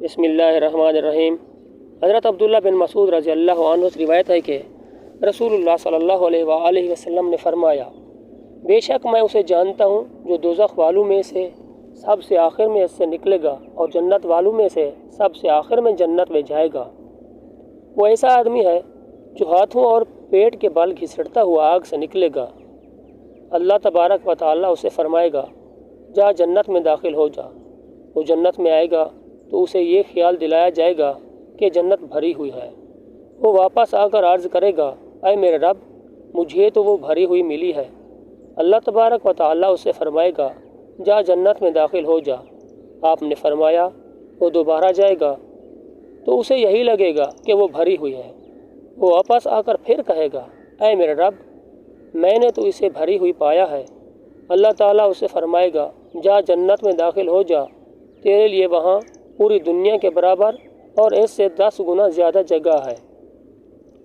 بسم اللہ الرحمن الرحیم۔ حضرت عبداللہ بن مسعود رضی اللہ عنہ سے روایت ہے کہ رسول اللہ صلی اللہ علیہ وآلہ وسلم نے فرمایا، بے شک میں اسے جانتا ہوں جو دوزخ والوں میں سے سب سے آخر میں اس سے نکلے گا اور جنت والوں میں سے سب سے آخر میں جنت میں جائے گا۔ وہ ایسا آدمی ہے جو ہاتھوں اور پیٹ کے بل گھسیٹتا ہوا آگ سے نکلے گا۔ اللہ تبارک و تعالیٰ اسے فرمائے گا، جا جنت میں داخل ہو جا۔ وہ جنت میں آئے گا تو اسے یہ خیال دلایا جائے گا کہ جنت بھری ہوئی ہے۔ وہ واپس آ کر عرض کرے گا، اے میرے رب، مجھے تو وہ بھری ہوئی ملی ہے۔ اللہ تبارک و تعالیٰ اسے فرمائے گا، جا جنت میں داخل ہو جا۔ آپ نے فرمایا، وہ دوبارہ جائے گا تو اسے یہی لگے گا کہ وہ بھری ہوئی ہے۔ وہ واپس آ کر پھر کہے گا، اے میرے رب، میں نے تو اسے بھری ہوئی پایا ہے۔ اللہ تعالیٰ اسے فرمائے گا، جا جنت میں داخل ہو جا، تیرے لیے وہاں پوری دنیا کے برابر اور اس سے 10 گنا زیادہ جگہ ہے،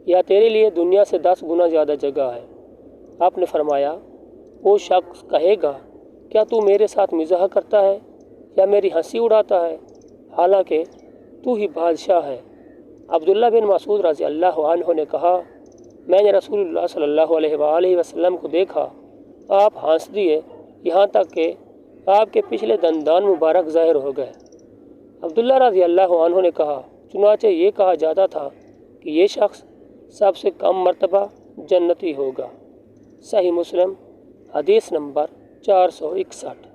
یا تیرے لیے دنیا سے 10 گنا زیادہ جگہ ہے۔ آپ نے فرمایا، وہ شخص کہے گا، کیا تو میرے ساتھ مزاح کرتا ہے یا میری ہنسی اڑاتا ہے، حالانکہ تو ہی بادشاہ ہے۔ عبداللہ بن مسعود رضی اللہ عنہ نے کہا، میں نے رسول اللہ صلی اللہ علیہ وآلہ وسلم کو دیکھا، آپ ہنس دیے یہاں تک کہ آپ کے پچھلے دندان مبارک ظاہر ہو گئے۔ عبداللہ رضی اللہ عنہ نے کہا، چنانچہ یہ کہا جاتا تھا کہ یہ شخص سب سے کم مرتبہ جنتی ہوگا۔ صحیح مسلم، حدیث نمبر 461۔